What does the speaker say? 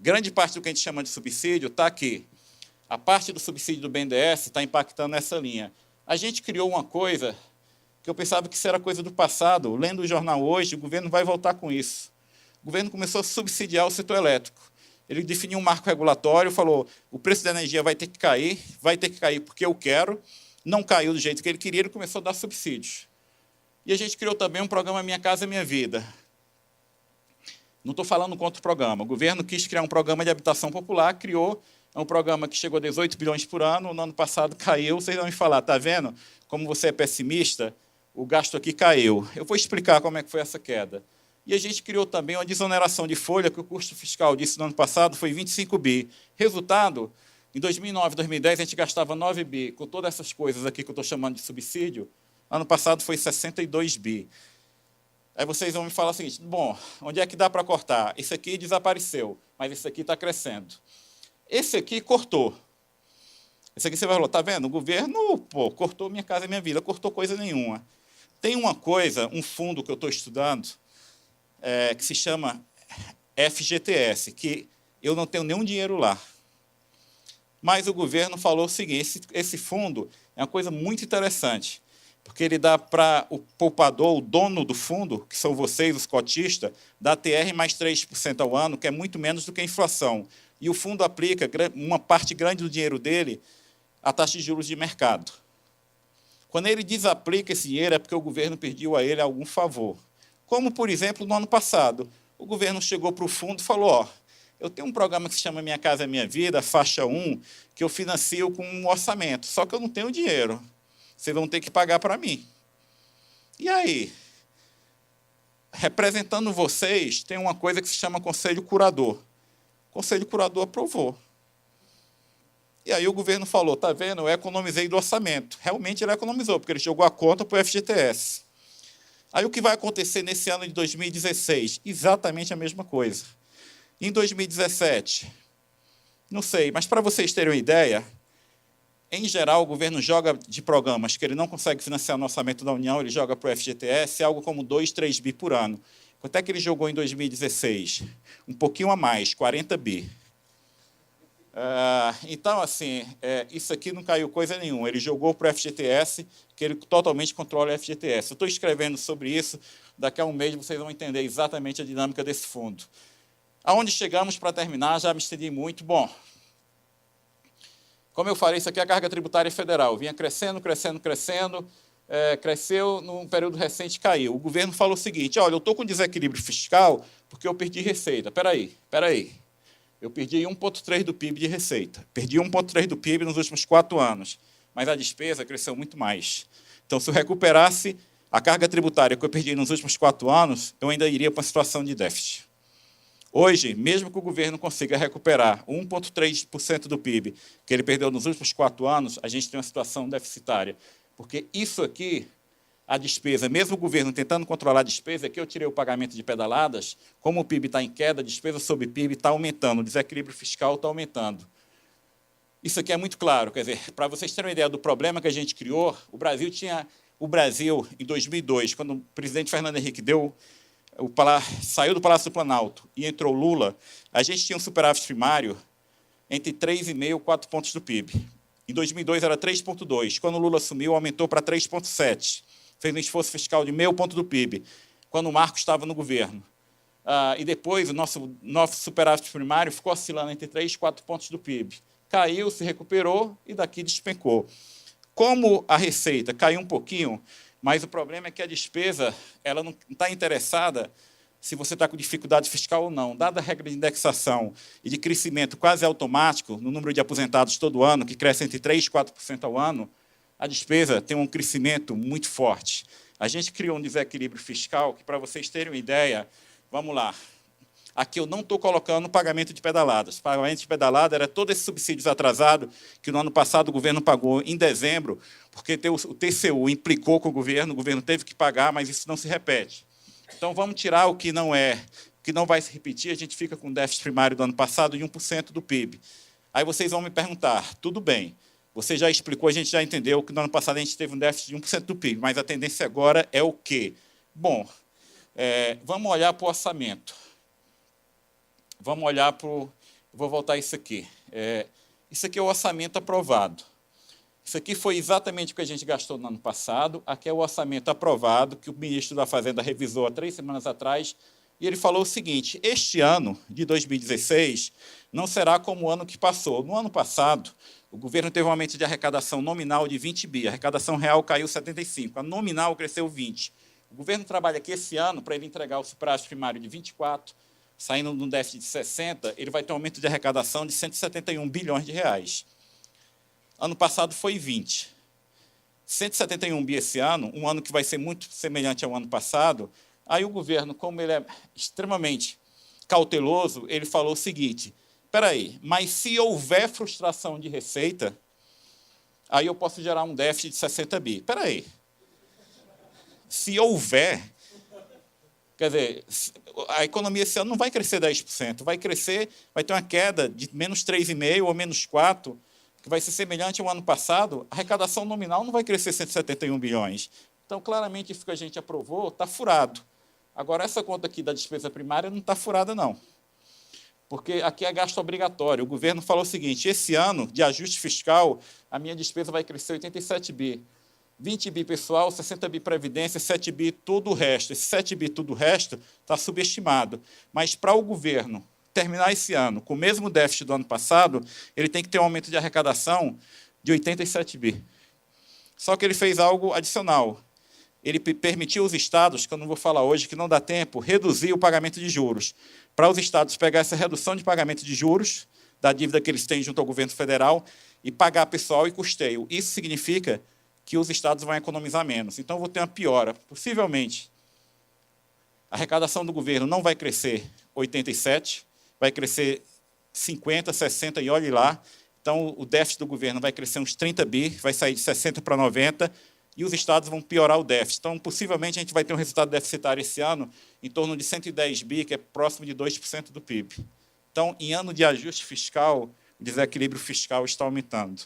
grande parte do que a gente chama de subsídio está aqui. A parte do subsídio do BNDES está impactando nessa linha. A gente criou uma coisa que eu pensava que isso era coisa do passado. Lendo o jornal hoje, o governo vai voltar com isso. O governo começou a subsidiar o setor elétrico. Ele definiu um marco regulatório, falou, o preço da energia vai ter que cair porque eu quero, não caiu do jeito que ele queria, ele começou a dar subsídios. E a gente criou também um programa Minha Casa Minha Vida. Não estou falando contra o programa. O governo quis criar um programa de habitação popular, criou um programa que chegou a 18 bilhões por ano, no ano passado caiu. Vocês vão me falar, está vendo? Como você é pessimista, o gasto aqui caiu. Eu vou explicar como é que foi essa queda. E a gente criou também uma desoneração de folha, que o custo fiscal disso no ano passado foi 25 bi. Resultado, em 2009, 2010, a gente gastava 9 bi. Com todas essas coisas aqui que eu estou chamando de subsídio, ano passado foi 62 bi. Aí vocês vão me falar o seguinte, bom, onde é que dá para cortar? Esse aqui desapareceu, mas esse aqui está crescendo. Esse aqui cortou. Esse aqui você vai falar, está vendo? O governo cortou Minha Casa Minha Vida, cortou coisa nenhuma. Tem uma coisa, um fundo que eu estou estudando, que se chama FGTS, que eu não tenho nenhum dinheiro lá. Mas o governo falou o seguinte, esse fundo é uma coisa muito interessante, porque ele dá para o poupador, o dono do fundo, que são vocês, os cotistas, dá TR mais 3% ao ano, que é muito menos do que a inflação. E o fundo aplica uma parte grande do dinheiro dele à taxa de juros de mercado. Quando ele desaplica esse dinheiro, é porque o governo pediu a ele algum favor. Como, por exemplo, no ano passado, o governo chegou para o fundo e falou, ó, eu tenho um programa que se chama Minha Casa Minha Vida, faixa 1, que eu financio com um orçamento, só que eu não tenho dinheiro. Vocês vão ter que pagar para mim. E aí? Representando vocês, tem uma coisa que se chama Conselho Curador. O Conselho Curador aprovou. E aí o governo falou, está vendo, eu economizei do orçamento. Realmente ele economizou, porque ele jogou a conta para o FGTS. Aí o que vai acontecer nesse ano de 2016? Exatamente a mesma coisa. Em 2017, não sei, mas para vocês terem uma ideia, em geral, o governo joga de programas que ele não consegue financiar no orçamento da União, ele joga para o FGTS, algo como 2, 3 bi por ano. Quanto é que ele jogou em 2016? Um pouquinho a mais, 40 bi. Então, assim, isso aqui não caiu coisa nenhuma. Ele jogou para o FGTS, que ele totalmente controla o FGTS. Eu estou escrevendo sobre isso, daqui a um mês vocês vão entender exatamente a dinâmica desse fundo. Aonde chegamos, para terminar, já me estendi muito. Bom, como eu falei, isso aqui é a carga tributária federal. Vinha crescendo, crescendo, crescendo, cresceu, num período recente caiu. O governo falou o seguinte, olha, eu estou com desequilíbrio fiscal porque eu perdi receita. Espera aí. Eu perdi 1,3 do PIB de receita. Perdi 1,3 do PIB nos últimos 4 anos, mas a despesa cresceu muito mais. Então, se eu recuperasse a carga tributária que eu perdi nos últimos 4 anos, eu ainda iria para uma situação de déficit. Hoje, mesmo que o governo consiga recuperar 1,3% do PIB que ele perdeu nos últimos 4 anos, a gente tem uma situação deficitária. Porque isso aqui, a despesa, mesmo o governo tentando controlar a despesa, aqui eu tirei o pagamento de pedaladas, como o PIB está em queda, a despesa sobre PIB está aumentando, o desequilíbrio fiscal está aumentando. Isso aqui é muito claro, quer dizer, para vocês terem uma ideia do problema que a gente criou, o Brasil, em 2002, quando o presidente Fernando Henrique saiu do Palácio do Planalto e entrou Lula, a gente tinha um superávit primário entre 3,5 e 4 pontos do PIB. Em 2002 era 3,2. Quando o Lula assumiu, aumentou para 3,7. Fez um esforço fiscal de meio ponto do PIB, quando o Marcos estava no governo. E depois o nosso superávit primário ficou oscilando entre 3 e 4 pontos do PIB. Caiu, se recuperou e daqui despencou. Como a receita caiu um pouquinho, mas o problema é que a despesa ela não está interessada se você está com dificuldade fiscal ou não. Dada a regra de indexação e de crescimento quase automático no número de aposentados todo ano, que cresce entre 3% e 4% ao ano, a despesa tem um crescimento muito forte. A gente criou um desequilíbrio fiscal que, para vocês terem uma ideia, vamos lá, aqui eu não estou colocando pagamento de pedaladas. Pagamento de pedalada era todos esses subsídios atrasados que no ano passado o governo pagou em dezembro, porque o TCU implicou com o governo teve que pagar, mas isso não se repete. Então, vamos tirar o que não vai se repetir, a gente fica com o déficit primário do ano passado de 1% do PIB. Aí vocês vão me perguntar, tudo bem, você já explicou, a gente já entendeu que no ano passado a gente teve um déficit de 1% do PIB, mas a tendência agora é o quê? Bom, vamos olhar para o orçamento. Vamos olhar para Eu vou voltar a isso aqui. Isso aqui é o orçamento aprovado. Isso aqui foi exatamente o que a gente gastou no ano passado. Aqui é o orçamento aprovado, que o ministro da Fazenda revisou há 3 semanas atrás, e ele falou o seguinte: este ano, de 2016, não será como o ano que passou. No ano passado, o governo teve um aumento de arrecadação nominal de 20 bi, a arrecadação real caiu 75, a nominal cresceu 20. O governo trabalha aqui esse ano para ele entregar o superávit primário de 24, saindo de um déficit de 60, ele vai ter um aumento de arrecadação de 171 bilhões de reais. Ano passado foi 20. 171 bi esse ano, um ano que vai ser muito semelhante ao ano passado. Aí o governo, como ele é extremamente cauteloso, ele falou o seguinte: espera aí, mas se houver frustração de receita, aí eu posso gerar um déficit de 60 bi. Espera aí. Se houver, quer dizer, a economia esse ano não vai crescer 10%, vai crescer, vai ter uma queda de menos 3,5% ou menos 4%, que vai ser semelhante ao ano passado. A arrecadação nominal não vai crescer 171 bilhões. Então, claramente, isso que a gente aprovou está furado. Agora, essa conta aqui da despesa primária não está furada, não. Porque aqui é gasto obrigatório. O governo falou o seguinte: esse ano, de ajuste fiscal, a minha despesa vai crescer 87 bi. 20 bi pessoal, 60 bi previdência, 7 bi tudo o resto. Esse 7 bi tudo o resto está subestimado. Mas para o governo terminar esse ano com o mesmo déficit do ano passado, ele tem que ter um aumento de arrecadação de 87 bi. Só que ele fez algo adicional. Ele permitiu os estados, que eu não vou falar hoje, que não dá tempo, reduzir o pagamento de juros. Para os estados pegar essa redução de pagamento de juros da dívida que eles têm junto ao governo federal e pagar pessoal e custeio. Isso significa que os estados vão economizar menos. Então, eu vou ter uma piora. Possivelmente, a arrecadação do governo não vai crescer 87, vai crescer 50, 60 e olhe lá. Então, o déficit do governo vai crescer uns 30 bi, vai sair de 60 para 90, e os estados vão piorar o déficit. Então, possivelmente, a gente vai ter um resultado deficitário esse ano em torno de 110 bi, que é próximo de 2% do PIB. Então, em ano de ajuste fiscal, o desequilíbrio fiscal está aumentando.